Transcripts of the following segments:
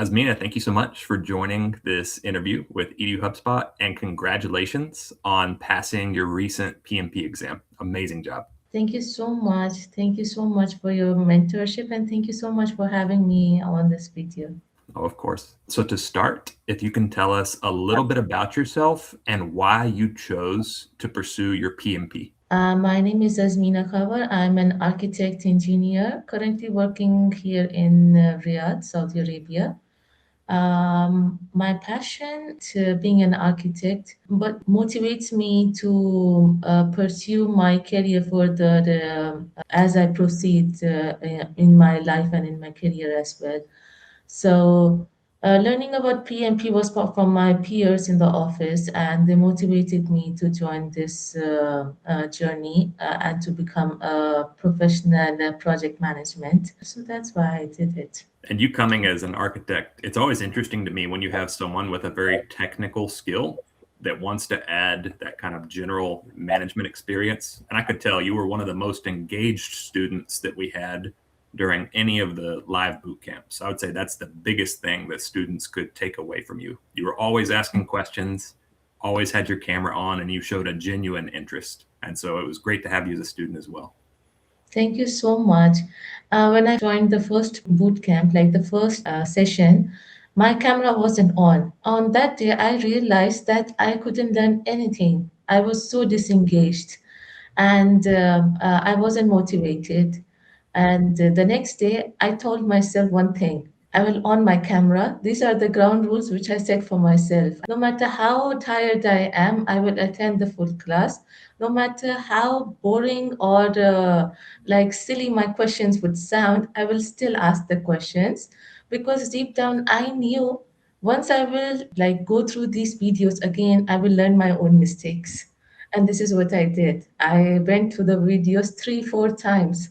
Azmeena, thank you so much for joining this interview with EduHubSpot and congratulations on passing your recent PMP exam. Amazing job. Thank you so much. Thank you so much for your mentorship and thank you so much for having me on this video. Oh, of course. So, to start, if you can tell us a little bit about yourself and why you chose to pursue your PMP. My name is Azmeena Khawar. I'm an architect engineer currently working here in Riyadh, Saudi Arabia. My passion to being an architect, but motivates me to pursue my career further as I proceed in my life and in my career as well. So, learning about PMP was from my peers in the office, and they motivated me to join this journey and to become a professional project management. So that's why I did it. And you coming as an architect, it's always interesting to me when you have someone with a very technical skill that wants to add that kind of general management experience. And I could tell you were one of the most engaged students that we had during any of the live boot camps. I would say that's the biggest thing that students could take away from you. You were always asking questions, always had your camera on, and you showed a genuine interest. And so it was great to have you as a student as well. Thank you so much. When I joined the first boot camp, like the first session, my camera wasn't on. On that day, I realized that I couldn't learn anything. I was so disengaged and I wasn't motivated. And the next day, I told myself one thing: I will on my camera. These are the ground rules which I set for myself. No matter how tired I am, I will attend the full class. No matter how boring or like silly my questions would sound, I will still ask the questions because deep down I knew once I will like go through these videos again, I will learn my own mistakes. And this is what I did. I went to the videos three, four times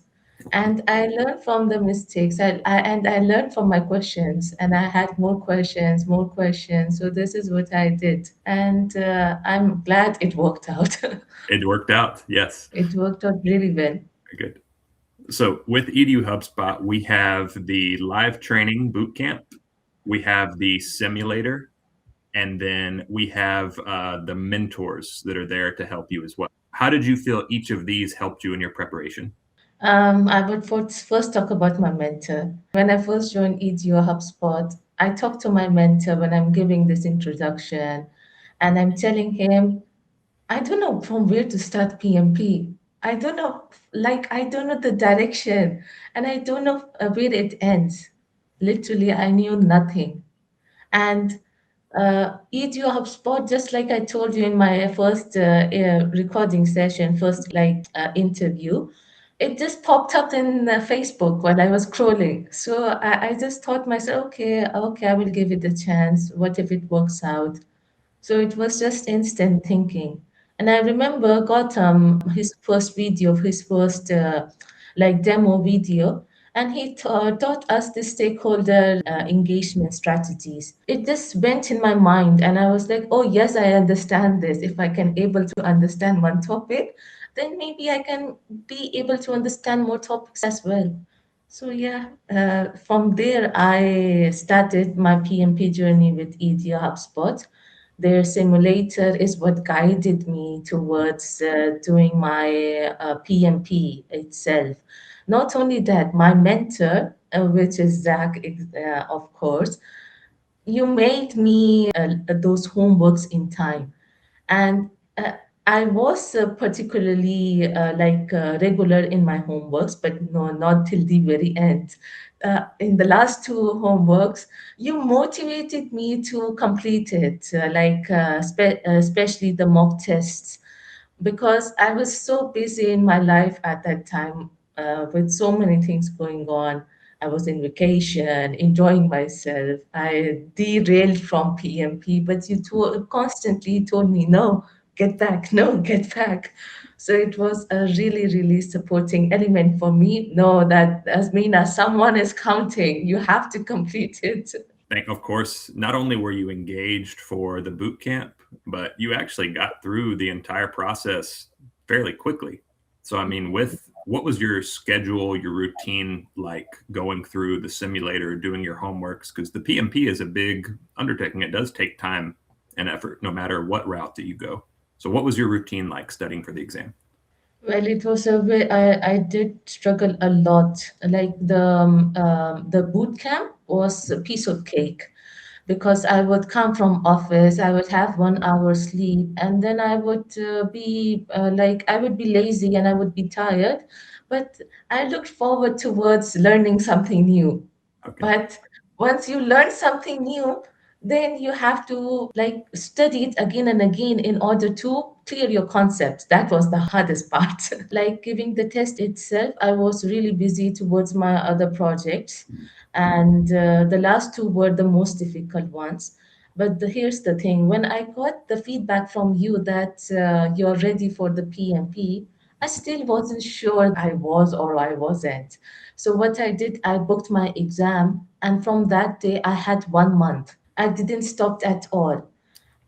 and I learned from the mistakes. And I learned from my questions and I had more questions, more questions. So this is what I did. And I'm glad it worked out. It worked out. Yes. It worked out really well. Very good. So with Edu HubSpot, we have the live training boot camp, we have the simulator, and then we have the mentors that are there to help you as well. How did you feel each of these helped you in your preparation? I would first talk about my mentor. When I first joined EduHubSpot, I talked to my mentor when I'm giving this introduction, and I'm telling him, I don't know from where to start PMP. I don't know, like, I don't know the direction, and I don't know where it ends. Literally, I knew nothing. And eat your HubSpot, just like I told you in my first recording session, first like interview, it just popped up in Facebook while I was scrolling. So I just thought myself, okay, I will give it a chance. What if it works out? So it was just instant thinking. And I remember Gautam, his first video, his first like demo video, and he taught us the stakeholder engagement strategies. It just went in my mind, and I was like, oh yes, I understand this. If I can able to understand one topic, then maybe I can be able to understand more topics as well. So yeah, from there I started my PMP journey with EDA HubSpot. Their simulator is what guided me towards doing my PMP itself. Not only that, my mentor, which is Zach, of course, you made me those homeworks in time. And I was particularly regular in my homeworks, but no, not till the very end. In the last two homeworks, you motivated me to complete it, especially the mock tests, because I was so busy in my life at that time with so many things going on. I was in vacation, enjoying myself. I derailed from PMP, but constantly told me, no, get back, no, get back. So it was a really, really supporting element for me. No, that Asmina, someone is counting. You have to complete it. Thank, of course, not only were you engaged for the boot camp, but you actually got through the entire process fairly quickly. So, I mean, with what was your schedule, your routine like going through the simulator, doing your homeworks? Because the PMP is a big undertaking. It does take time and effort, no matter what route that you go. So, what was your routine like studying for the exam? Well, it was a way I did struggle a lot. Like the boot camp was a piece of cake because I would come from office, I would have 1 hour sleep, and then I would be like I would be lazy and I would be tired, but I looked forward towards learning something new. Okay. But once you learn something new, then you have to like study it again and again in order to clear your concepts. That was the hardest part. Like giving the test itself, I was really busy towards my other projects, and the last two were the most difficult ones. But here's the thing: when I got the feedback from you that you're ready for the PMP, I still wasn't sure I was or I wasn't. So what I did, I booked my exam, and from that day, I had 1 month. I didn't stop at all.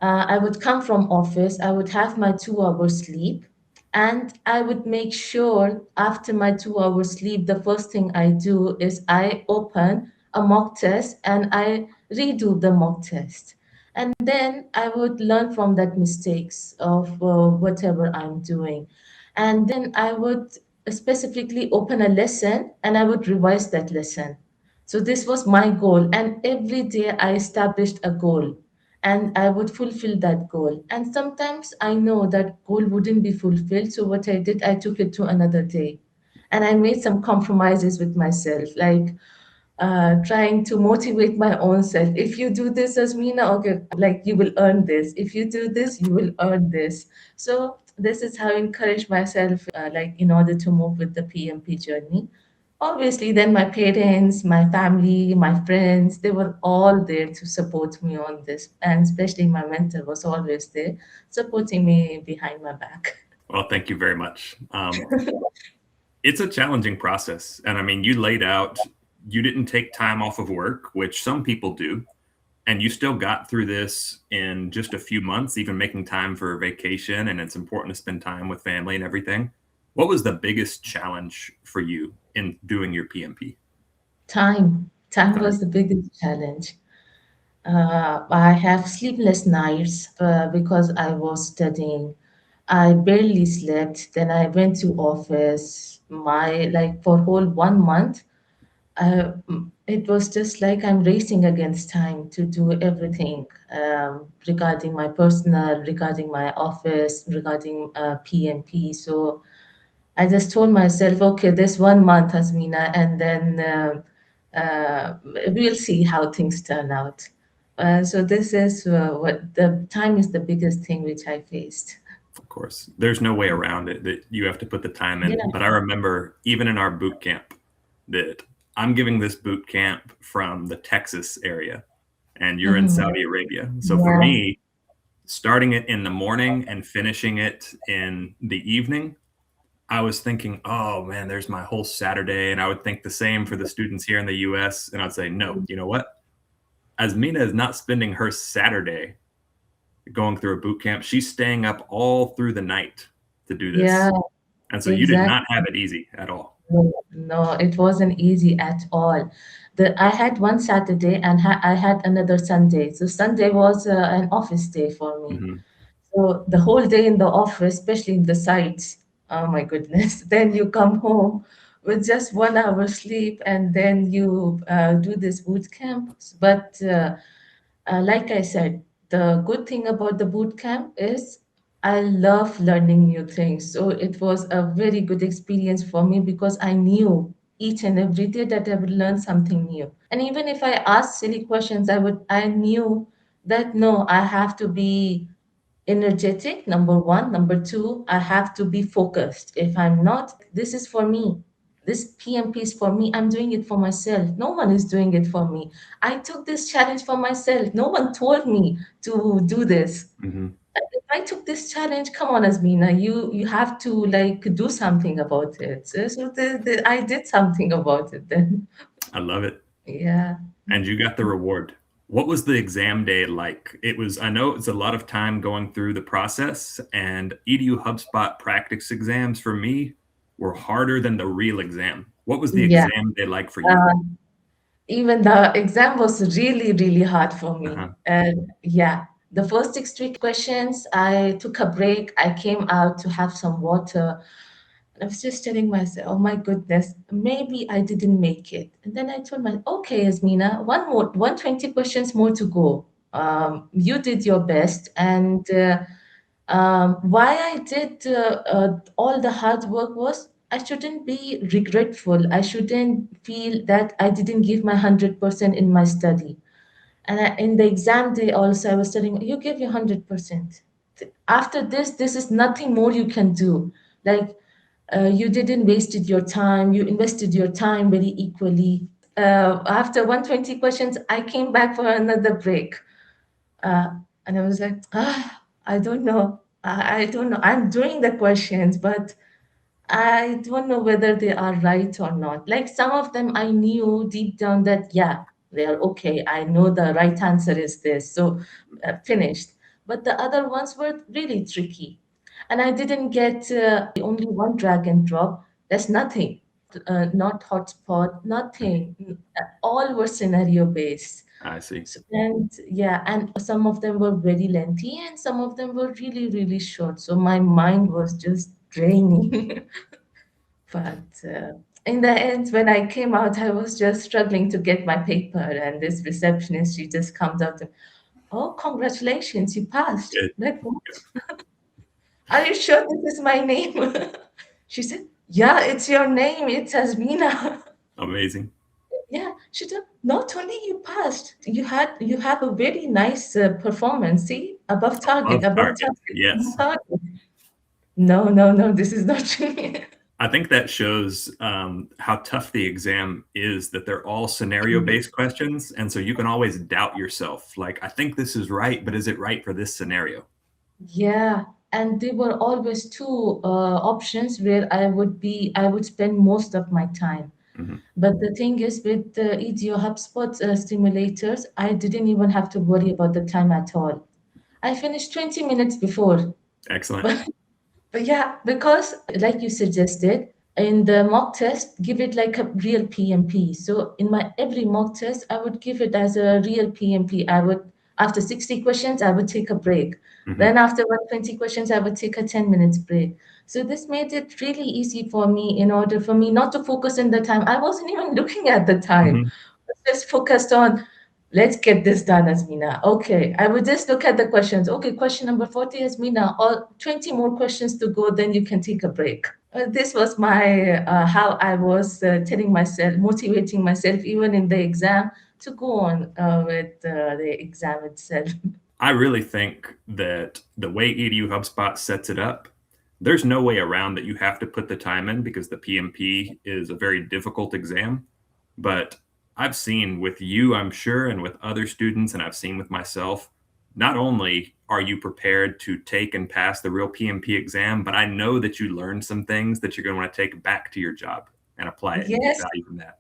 I would come from office, I would have my 2 hours sleep, and I would make sure after my 2 hours sleep, the first thing I do is I open a mock test and I redo the mock test. And then I would learn from that mistakes of whatever I'm doing. And then I would specifically open a lesson and I would revise that lesson. So this was my goal. And every day I established a goal and I would fulfill that goal. And sometimes I know that goal wouldn't be fulfilled. So what I did, I took it to another day. And I made some compromises with myself, like trying to motivate my own self. If you do this, Azmeena, okay, like you will earn this. If you do this, you will earn this. So this is how I encourage myself, like in order to move with the PMP journey. Obviously, then my parents, my family, my friends, they were all there to support me on this. And especially my mentor was always there supporting me behind my back. Well, thank you very much. It's a challenging process. And I mean, you laid out, you didn't take time off of work, which some people do. And you still got through this in just a few months, even making time for vacation. And it's important to spend time with family and everything. What was the biggest challenge for you in doing your PMP Time time? was the biggest challenge. I have sleepless nights because I was studying. I barely slept. Then I went to office. My like for whole 1 month, it was just like I'm racing against time to do everything regarding my personal, regarding my office, regarding PMP. So I just told myself, okay, this 1 month, Azmeena, and then we'll see how things turn out. So this is what the time is the biggest thing which I faced. Of course, there's no way around it that you have to put the time Yeah. in. But I remember even in our boot camp that I'm giving this boot camp from the Texas area and you're in Mhm. Saudi Arabia. So for Yeah. me, starting it in the morning and finishing it in the evening, I was thinking, oh man, there's my whole Saturday. And I would think the same for the students here in the US. And I'd say, no, you know what? Azmeena is not spending her Saturday going through a boot camp. She's staying up all through the night to do Yeah, this. And so you did exactly. not have it easy at all. No, no, it wasn't easy at all. I had one Saturday and I had another Sunday. So Sunday was an office day for me. Hmm. So the whole day in the office, especially in the sites, oh my goodness. Then you come home with just 1 hour sleep and then you do this boot camp. But like I said, the good thing about the boot camp is I love learning new things. So it was a very good experience for me because I knew each and every day that I would learn something new. And even if I asked silly questions, I knew that no, I have to be energetic, number one. Number two, I have to be focused. If I'm not, this is for me. This PMP is for me. I'm doing it for myself. No one is doing it for me. I took this challenge for myself. No one told me to do this. Hmm. If I took this challenge, come on, Azmeena, you have to like do something about it. So I did something about it then. I love it. Yeah. And you got the reward. What was the exam day like? It was, I know it's a lot of time going through the process and EDU HubSpot practice exams for me. were harder than the real exam. What was the Yeah. exam day like for you? Uh, Even the exam was really, really hard for me. Uh-huh. And yeah, the first 6 3 questions, I took a break. I came out to have some water. I was just telling myself, oh my goodness, maybe I didn't make it. And then I told myself, okay, Azmeena, 120 questions more to go. You did your best. And why I did all the hard work was I shouldn't be regretful. I shouldn't feel that I didn't give my 100% in my study. And in the exam day also, I was telling you give your 100%. After this is nothing more you can do. Like you didn't wasted your time. You invested your time very equally. After 120 questions, I came back for another break. Uh, and I was like, I don't know. I don't know. I'm doing the questions, but I don't know whether they are right or not. Like some of them, I knew deep down that, yeah, they are okay. I know the right answer is this. So finished. But the other ones were really tricky. And I didn't get only one drag and drop. There's nothing. Not hotspot, nothing. All were scenario based. I see. So, and yeah, and some of them were very lengthy and some of them were really, really short. So my mind was just draining. But in the end, when I came out, I was just struggling to get my paper. And this receptionist, she just comes out and, oh, congratulations, you passed. Good. Like, what? Are you sure this is my name? She said, yeah, it's your name. It's Azmeena. Amazing. Yeah, she said, not only you passed, you have a very nice performance. See, Above above target. target, above Yes. target. No, no, no, this is not true. I think that shows how tough the exam is, that they're all scenario based questions. And so you can always doubt yourself. Like, I think this is right, but is it right for this scenario? Yeah, and there were always two options where I would spend most of my time. Mhm. But the thing is, with the EduHubSpot stimulators, I didn't even have to worry about the time at all. I finished 20 minutes before. Excellent. But yeah, because like you suggested, in the mock test, give it like a real PMP. So in my every mock test, I would give it as a real PMP. I would, after 60 questions, I would take a break. Mhm. Then after 120 questions, I would take a 10 minutes break. So this made it really easy for me in order for me not to focus in the time. I wasn't even looking at the time. Mhm. I was just focused on let's get this done, Azmeena. Okay, I would just look at the questions. Okay, question number 40, Azmeena, or 20 more questions to go, then you can take a break. This was my how I was telling myself, motivating myself, even in the exam, to go on with the exam itself. I really think that the way EDU HubSpot sets it up, there's no way around that you have to put the time in because the PMP is a very difficult exam. But I've seen with you, I'm sure, and with other students, and I've seen with myself, not only are you prepared to take and pass the real PMP exam, but I know that you learned some things that you're going to want to take back to your job and apply it and get Yes, value from that.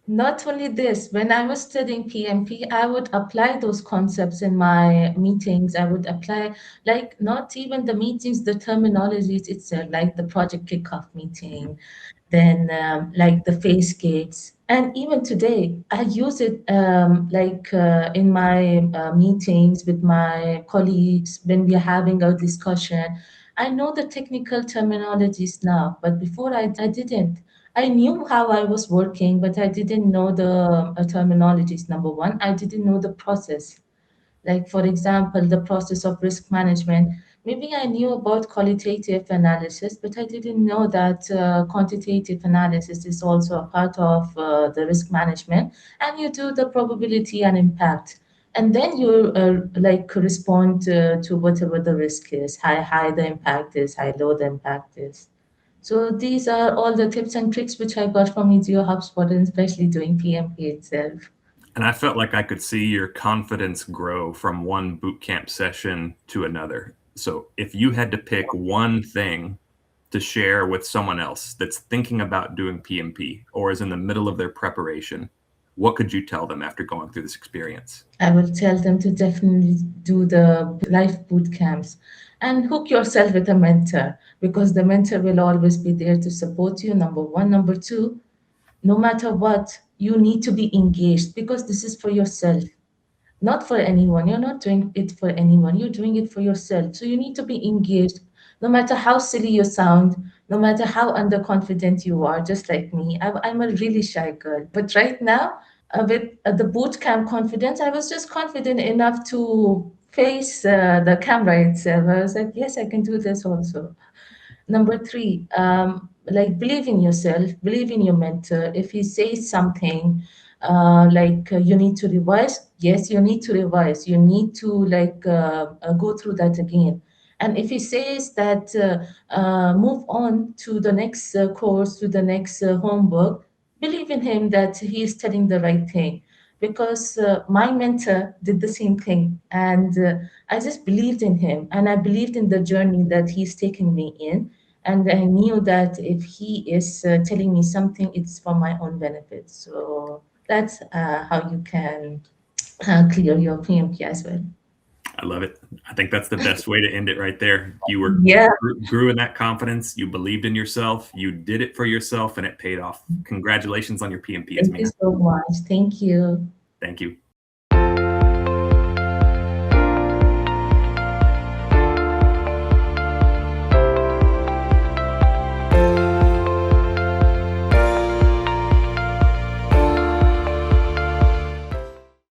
not only this, when I was studying PMP, I would apply those concepts in my meetings. I would apply, like, not even the meetings, the terminologies itself, like the project kickoff Mhm. meeting, then like the phase gates. And even today, I use it in my meetings with my colleagues when we are having a discussion. I know the technical terminologies now, but before I didn't. I knew how I was working, but I didn't know the terminologies. Number one, I didn't know the process. Like, for example, the process of risk management. Maybe I knew about qualitative analysis, but I didn't know that quantitative analysis is also a part of the risk management. And you do the probability and impact. And then you like respond to whatever the risk is, how high the impact is, how low the impact is. So these are all the tips and tricks which I got from Ezio HubSpot, and especially doing PMP itself. And I felt like I could see your confidence grow from one boot camp session to another. So if you had to pick one thing to share with someone else that's thinking about doing PMP or is in the middle of their preparation, what could you tell them after going through this experience? I will tell them to definitely do the life boot camps and hook yourself with a mentor because the mentor will always be there to support you. Number one. Number two, no matter what, you need to be engaged because this is for yourself, not for anyone. You're not doing it for anyone. You're doing it for yourself. So you need to be engaged, no matter how silly you sound, no matter how underconfident you are, just like me. I'm a really shy girl. But right now, with the boot camp confidence, I was just confident enough to face the camera itself. I was like, yes, I can do this also. Number three, like believe in yourself, believe in your mentor. If he says something you need to revise, yes, you need to revise. You need to go through that again. And if he says that move on to the next course, to the next homework, believe in him that he is telling the right thing. Because my mentor did the same thing. And I just believed in him and I believed in the journey that he's taken me in. And I knew that if he is telling me something, it's for my own benefit. So that's how you can clear your PMP as well. I love it. I think that's the best way to end it right there. You were Yeah, grew in that confidence. You believed in yourself. You did it for yourself, and it paid off. Congratulations on your PMP, thank you Azmeena. so much. Thank you. Thank you.